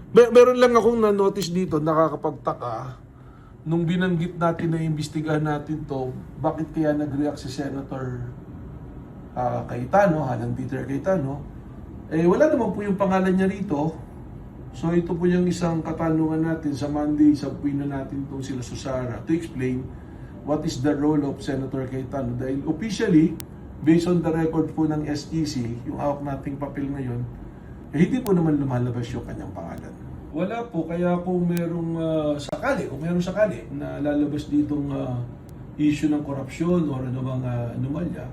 Meron lang akong na-notice dito, nakakapagtaka. Nung binanggit natin na imbestigahan natin to, bakit kaya nag-react si Senator Cayetano, Alan Peter Cayetano? Wala naman po yung pangalan niya rito. So ito po yung isang katanungan natin sa Monday, sa puwino natin itong sila Susara to explain what is the role of Senator Cayetano. Dahil officially, based on the record po ng SEC, yung hawak nating papel ngayon, hindi po naman lumalabas yung kanyang pangalan. Wala po, kaya kung merong sakali na lalabas ditong issue ng korupsyon o anumang anomalya,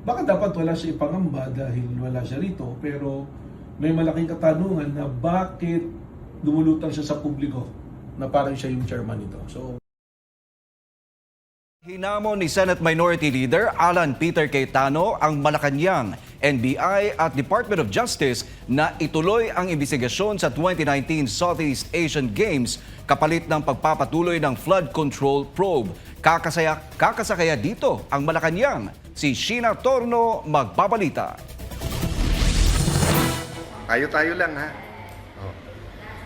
baka dapat wala siya ipangamba dahil wala siya rito, pero may malaking katanungan na bakit lumulutang siya sa publiko na parang siya yung chairman nito. So, Hinamon ni Senate Minority Leader Alan Peter Cayetano ang Malacanang, NBI at Department of Justice na ituloy ang investigasyon sa 2019 Southeast Asian Games kapalit ng pagpapatuloy ng flood control probe. Kakasakaya dito ang Malacanang. Si Sheena Torno magbabalita. Tayo-tayo lang ha.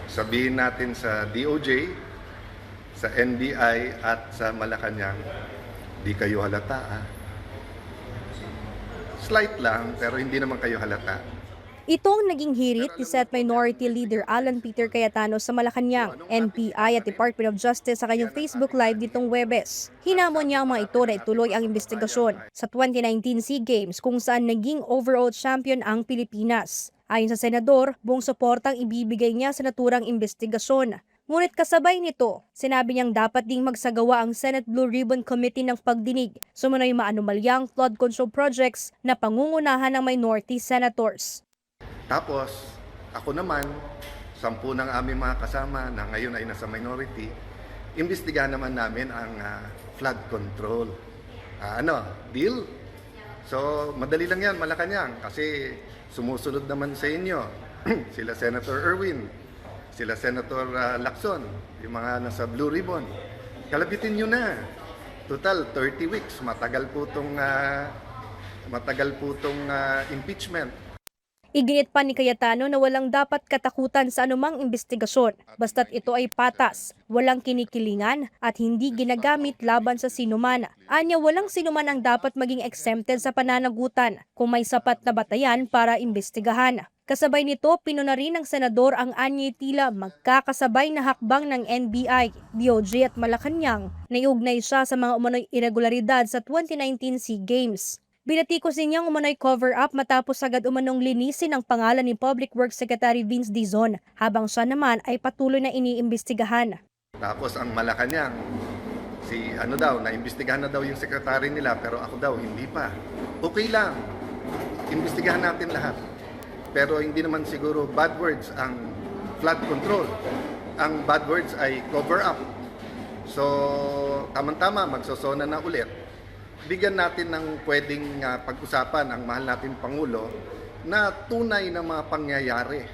Sabihin natin sa DOJ, sa NBI at sa Malacanang, di kayo halata ha. Slight lang, pero hindi naman kayo halata. Ito ang naging hirit ni Senate Minority Leader Alan Peter Cayetano sa Malacanang, NBI at Department of Justice sa kanyang Facebook Live nitong Huwebes. Hinamon niya ang mga ito na ituloy ang investigasyon sa 2019 SEA Games kung saan naging overall champion ang Pilipinas. Ayon sa senador, buong suportang ibibigay niya sa naturang investigasyon. Ngunit kasabay nito, sinabi niyang dapat ding magsagawa ang Senate Blue Ribbon Committee ng pagdinig sumunod maanumalyang flood control projects na pangungunahan ng minority senators. Tapos, ako naman, 10 ng aming mga kasama na ngayon ay nasa minority, imbestigahan naman namin ang flood control. Deal? So, madali lang yan, Malacanang, kasi sumusunod naman sa inyo sila Senator Erwin, sila Senator Lacson, yung mga nasa Blue Ribbon. Kalabitin nyo na. Total, 30 weeks. Matagal po itong impeachment. Iginit pa ni Cayetano na walang dapat katakutan sa anumang investigasyon basta't ito ay patas, walang kinikilingan at hindi ginagamit laban sa sinuman. Anya walang sinuman ang dapat maging exempted sa pananagutan kung may sapat na batayan para imbestigahan. Kasabay nito, pinuna rin ng senador ang anyay tila magkakasabay na hakbang ng NBI, DOJ at Malacanang na iugnay siya sa mga umano'y irregularidad sa 2019 SEA Games. Binatikos ninyang umano'y cover-up matapos agad umanong linisin ang pangalan ni Public Works Secretary Vince Dizon habang siya naman ay patuloy na iniimbestigahan. Tapos ang Malacanang, naimbestigahan na daw yung sekretary nila pero ako daw hindi pa. Okay lang, imbestigahan natin lahat. Pero hindi naman siguro bad words ang flood control. Ang bad words ay cover-up. So, tamang-tama, magsosona na ulit. Bigyan natin ng pwedeng pag-usapan ang mahal natin Pangulo na tunay na mga pangyayari.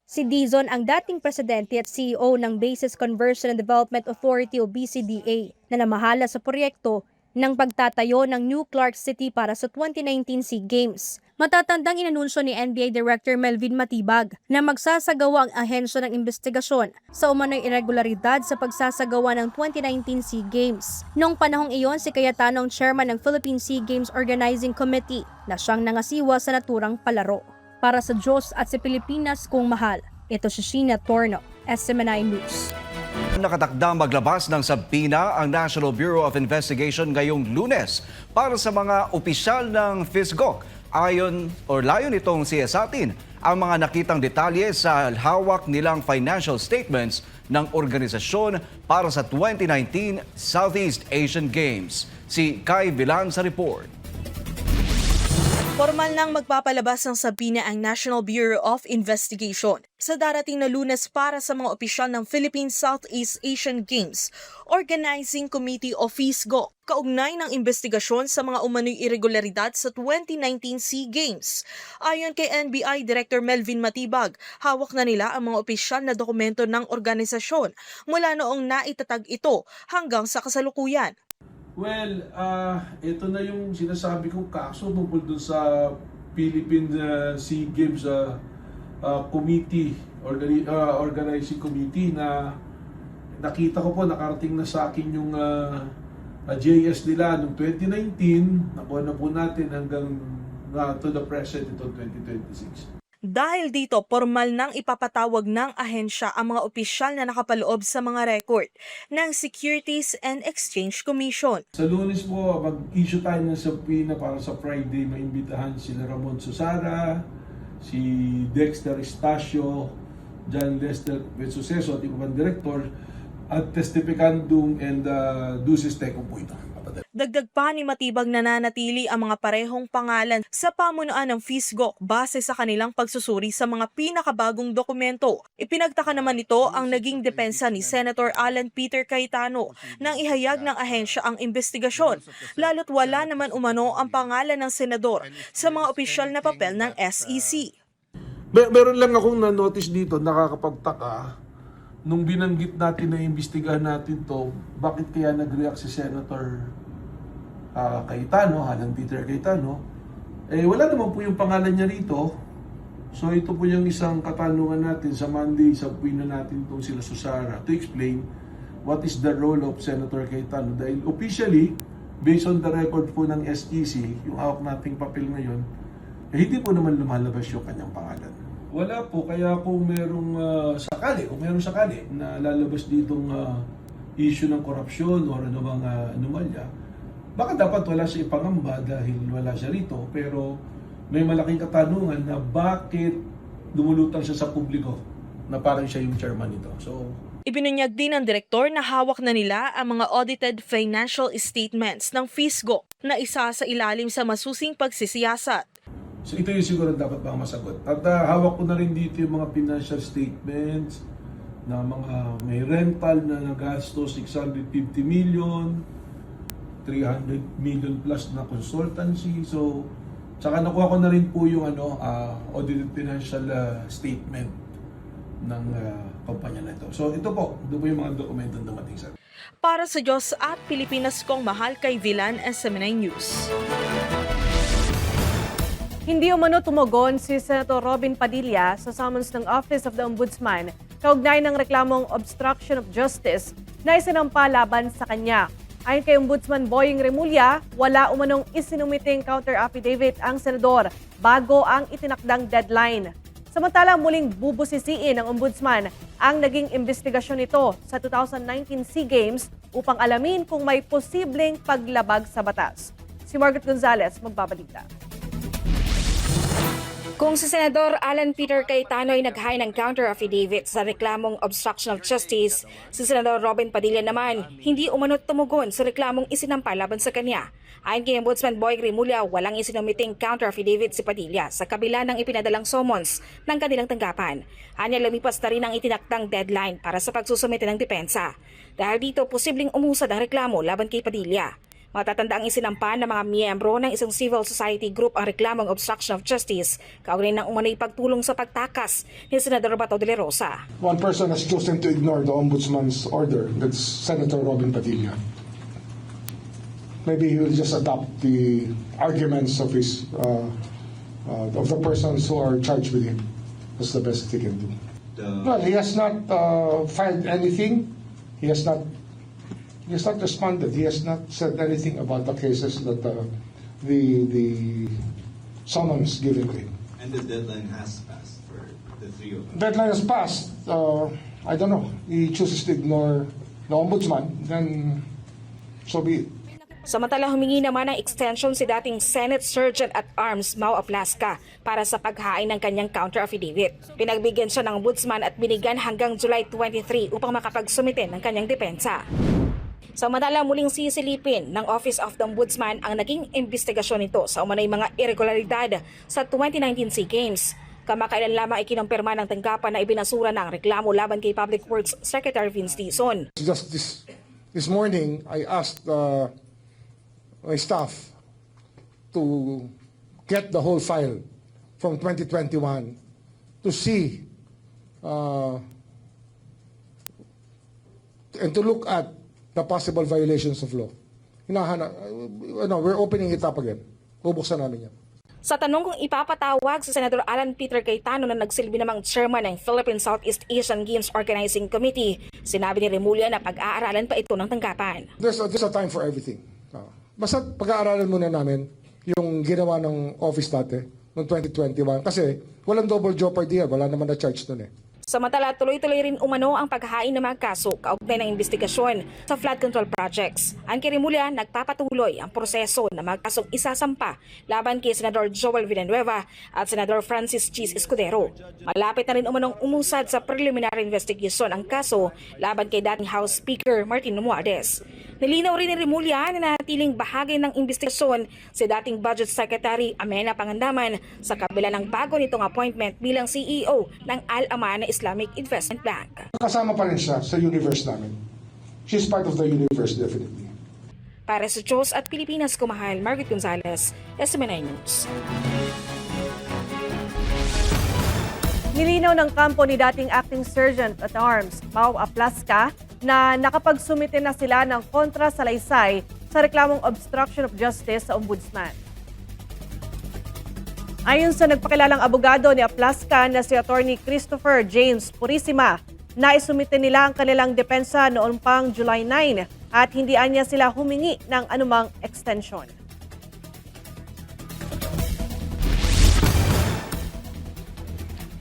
Si Dizon ang dating presidente at CEO ng Bases Conversion and Development Authority o BCDA na namahala sa proyekto ng pagtatayo ng New Clark City para sa 2019 SEA Games. Matatandang inanunsyo ni NBI Director Melvin Matibag na magsasagawa ang ahensya ng investigasyon sa umano'y irregularidad sa pagsasagawa ng 2019 SEA Games. Noong panahong iyon, si Cayetano ang chairman ng Philippine SEA Games Organizing Committee na siyang nangasiwa sa naturang palaro. Para sa Diyos at sa Pilipinas kung mahal, ito si Sheena Torno, SMNI News. Nakatakdang maglabas ng sabina ang National Bureau of Investigation ngayong Lunes para sa mga opisyal ng FISGOC. Layon itong siyasatin ang mga nakitang detalye sa hawak nilang financial statements ng organisasyon para sa 2019 Southeast Asian Games. Si Kai Villan sa report. Formal nang magpapalabas ng sabina ang National Bureau of Investigation sa darating na Lunes para sa mga opisyal ng Philippine Southeast Asian Games Organizing Committee o FISGO kaugnay ng investigasyon sa mga umano'y irregularidad sa 2019 SEA Games. Ayon kay NBI Director Melvin Matibag, hawak na nila ang mga opisyal na dokumento ng organisasyon mula noong naitatag ito hanggang sa kasalukuyan. well, ito na yung sinasabi kong kaso tungkol dun sa Philippine SEA Games Committee organizing committee na nakita ko po, nakarating na sa akin yung JS nila noong 2019, nakuha na po natin hanggang to the present ito 2026. Dahil dito, formal nang ipapatawag ng ahensya ang mga opisyal na nakapaloob sa mga record ng Securities and Exchange Commission. Sa Lunes po, mag-issue tayo ng subpoena para sa Friday, maimbitahan sila Ramon Susara, si Dexter Estacio, John Lester Suceso, at iba pang director, at testificandum and duces tecum po ito. Dagdag pa ni Matibag nananatili ang mga parehong pangalan sa pamunuan ng FISGOC base sa kanilang pagsusuri sa mga pinakabagong dokumento. Ipinagtaka naman ito ang naging depensa ni Senator Alan Peter Cayetano nang ihayag ng ahensya ang investigasyon, lalo't wala naman umano ang pangalan ng senador sa mga opisyal na papel ng SEC. Meron lang akong na-notice dito, nakakapagtaka, nung binanggit natin na imbestigahan natin to, bakit kaya nag-react si Senator Cayetano, Alan Peter Cayetano, wala naman po yung pangalan niya rito. So ito po yung isang katanungan natin sa Monday, sa puwina natin itong sila Susara to explain what is the role of Senator Cayetano. Dahil officially, based on the record po ng SEC, yung hawak nating papel ngayon, hindi po naman lumalabas yung kanyang pangalan. Wala po, kaya kung merong sakali na lalabas ditong issue ng korupsyon o ano bang anomalya, baka dapat wala siya ipangamba dahil wala siya rito. Pero may malaking katanungan na bakit lumulutang siya sa publiko na parang siya yung chairman nito. So, Ibinunyag din ng direktor na hawak na nila ang mga audited financial statements ng FISGOC na isa sa ilalim sa masusing pagsisiyasat. so ito yung siguro dapat bang masagot. At hawak ko na rin dito yung mga financial statements na mga may rental na nagasto 650 million, 300 million plus na consultancy. So, tsaka nakuha ko na rin po yung audited financial statement ng kumpanya na ito. So, ito po yung mga dokumento na dumating sa atin. Para sa Diyos at Pilipinas kong mahal kay Villan, SMNI News. Hindi umano tumugon si Senator Robin Padilla sa summons ng Office of the Ombudsman kaugnay ng reklamong obstruction of justice na isinampa laban sa kanya. Ayon kay Ombudsman Boying Remulla, wala umanong isinumiting counter affidavit ang senador bago ang itinakdang deadline. Samantala, muling bubusisiin ng Ombudsman ang naging investigasyon nito sa 2019 SEA Games upang alamin kung may posibleng paglabag sa batas. Si Margaret Gonzalez magbabalita. Kung si Senador Alan Peter Cayetano ay nag-hire ng counter affidavit sa reklamong obstruction of justice, si Senador Robin Padilla naman hindi umano tumugon sa reklamong isinampa laban sa kanya. Ayon kay Ombudsman Boying Remulla, walang isinumiting counter affidavit si Padilla sa kabila ng ipinadalang summons ng kanilang tanggapan. Anya, lumipas na rin ang itinaktang deadline para sa pagsusumite ng depensa. Dahil dito, posibleng umusad ang reklamo laban kay Padilla. Matatanda ang isinampa ng mga miyembro ng isang civil society group ang reklamong obstruction of justice kaugnay ng umano'y pagtulong sa pagtakas ni Senador Bato de la Rosa. One person has chosen to ignore the Ombudsman's order, that's Senator Robin Padilla. Maybe he will just adopt the arguments of of the persons who are charged with him. That's the best he can do. Well, he has not filed anything. He has not responded. He has not said anything about the cases that the summons given to him. And the deadline has passed for the three of them. Deadline has passed. I don't know. He chooses to ignore the ombudsman. Then, so be it. Samantala, humingi naman ng extension si dating Senate Sergeant at Arms Mau Aplasca para sa paghain ng kanyang counter affidavit. Pinagbigyan siya ng ombudsman at binigyan hanggang July 23 upang makapagsumite ng kanyang depensa. Samantala, muling sisilipin ng Office of the Ombudsman ang naging investigasyon nito sa umano'y mga irregularidad sa 2019 SEA Games. Kamakailan lamang ikinumpirma ng tanggapan na ibinasura na ang reklamo laban kay Public Works Secretary Vince Dizon. Just this morning, I asked my staff to get the whole file from 2021 to see and to look at the possible violations of law. We're opening it up again. Bubuksan namin yan. Sa tanong kung ipapatawag si Senator Alan Peter Cayetano na nagsilbi namang chairman ng Philippine Southeast Asian Games Organizing Committee, sinabi ni Remulla na pag-aaralan pa ito ng tanggapan. There's a time for everything. Basta pag-aaralan muna namin yung ginawa ng office dati noong 2021 kasi walang double jeopardy yan. Wala naman na charge nun eh. Samantala, tuloy-tuloy rin umano ang paghahain ng mga kaso kaugnay ng investigasyon sa flood control projects. Ang kay Remulla, nagpapatuloy ang proseso na mga kasong isasampa laban kay Senador Joel Villanueva at Senador Francis Cheese Escudero. Malapit na rin umanong umusad sa preliminary investigation ang kaso laban kay dating House Speaker Martin Romualdez. Nilinaw rin ni Remulla na nanatiling bahagi ng investigasyon si dating Budget Secretary Amena Pangandaman sa kabila ng bago nitong appointment bilang CEO ng Al-Amana Islamic Investment Bank. Kasama pa rin siya sa universe namin. She's part of the universe definitely. Para sa Diyos at Pilipinas, kumahal, Margaret Gonzalez, SMNI News. Nilinaw ng kampo ni dating Acting Sergeant at Arms, Mau Aplasca, na nakapagsumite na sila ng kontra-salaysay sa reklamong obstruction of justice sa Ombudsman. Ayon sa nagpakilalang abogado ni Aplasca na si Attorney Christopher James Purisima, naisumite nila ang kanilang depensa noong pang July 9 at hindi anya sila humingi ng anumang extension.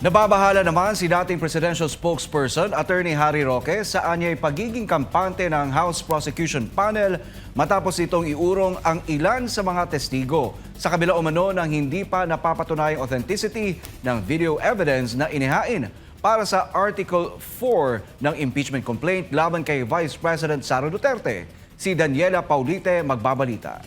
Nababahala naman si dating presidential spokesperson Attorney Harry Roque sa anyay pagiging kampante ng House Prosecution Panel matapos itong iurong ang ilan sa mga testigo sa kabila umano ng hindi pa napapatunayang authenticity ng video evidence na inihain para sa Article 4 ng impeachment complaint laban kay Vice President Sara Duterte. Si Daniela Paulite magbabalita.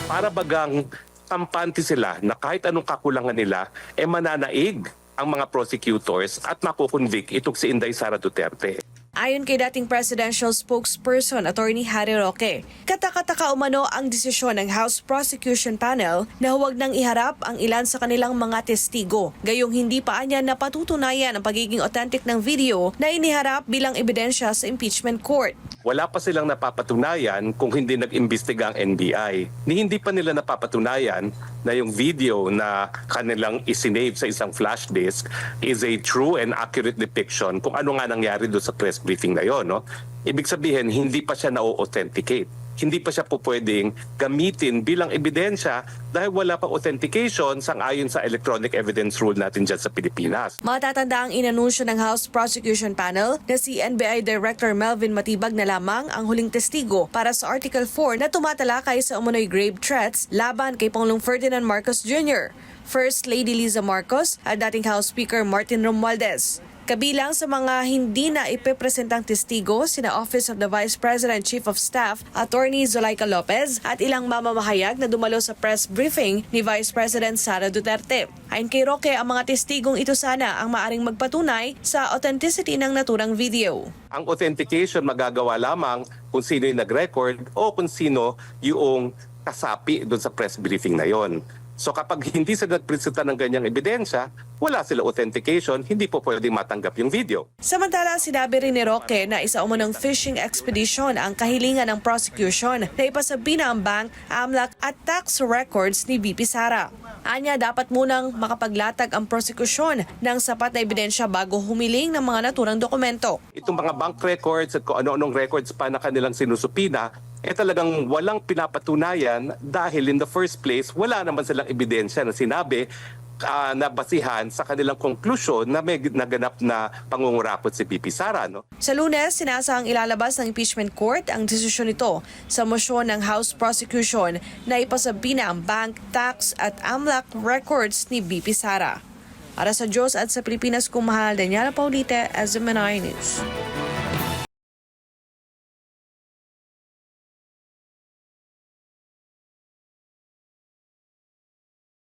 Para bagang kampante sila na kahit anong kakulangan nila, mananaig ang mga prosecutors at makukonvict itong si Inday Sara Duterte. Ayon kay dating presidential spokesperson Attorney Harry Roque, katakataka umano ang desisyon ng House Prosecution Panel na huwag nang iharap ang ilan sa kanilang mga testigo. Gayong hindi pa anya napatutunayan ang pagiging authentic ng video na iniharap bilang ebidensya sa impeachment court. Wala pa silang napapatunayan kung hindi nag-imbestiga ang NBI. Ni hindi pa nila napapatunayan na yung video na kanilang isinave sa isang flash disk is a true and accurate depiction kung ano nga nangyari doon sa press briefing na yon, no? Ibig sabihin, hindi pa siya na-authenticate. Hindi pa siya po pwedeng gamitin bilang ebidensya dahil wala pa authentication sang-ayon sa electronic evidence rule natin dyan sa Pilipinas. Matatanda ang inanunsyo ng House Prosecution Panel na si NBI Director Melvin Matibag na lamang ang huling testigo para sa Article 4 na tumatalakay sa umunoy grave threats laban kay Pangulong Ferdinand Marcos Jr., First Lady Liza Marcos at dating House Speaker Martin Romualdez. Kabilang sa mga hindi na ipepresentang testigo sina Office of the Vice President Chief of Staff Attorney Zulaika Lopez at ilang mamamahayag na dumalo sa press briefing ni Vice President Sara Duterte. Ayon kay Roque, ang mga testigong ito sana ang maaring magpatunay sa authenticity ng naturang video. Ang authentication magagawa lamang kung sino yung nag-record o kung sino yung kasapi doon sa press briefing na yon. So kapag hindi sila nagpresenta ng ganyang ebidensya, wala sila authentication, hindi po pwedeng matanggap yung video. Samantala, sinabi rin ni Roque na isa umunong fishing expedition ang kahilingan ng prosecution na ipasabi na ang bank, AMLAC at tax records ni VP Sara. Anya, dapat munang makapaglatag ang prosekusyon ng sapat na ebidensya bago humiling ng mga naturang dokumento. Itong mga bank records at kung ano-anong records pa na kanilang sinusupina, talagang walang pinapatunayan dahil in the first place, wala naman silang ebidensya na sinabi na basihan sa kanilang konklusyon na may naganap na pangungurakot si VP Sara. No? Sa Lunes, sinasahang ilalabas ng impeachment court ang desisyon nito sa mosyon ng House Prosecution na ipasabi na ang bank, tax at AMLAC records ni VP Sara. Para sa Diyos at sa Pilipinas, kumahal, Daniela Paulite, SMNI News.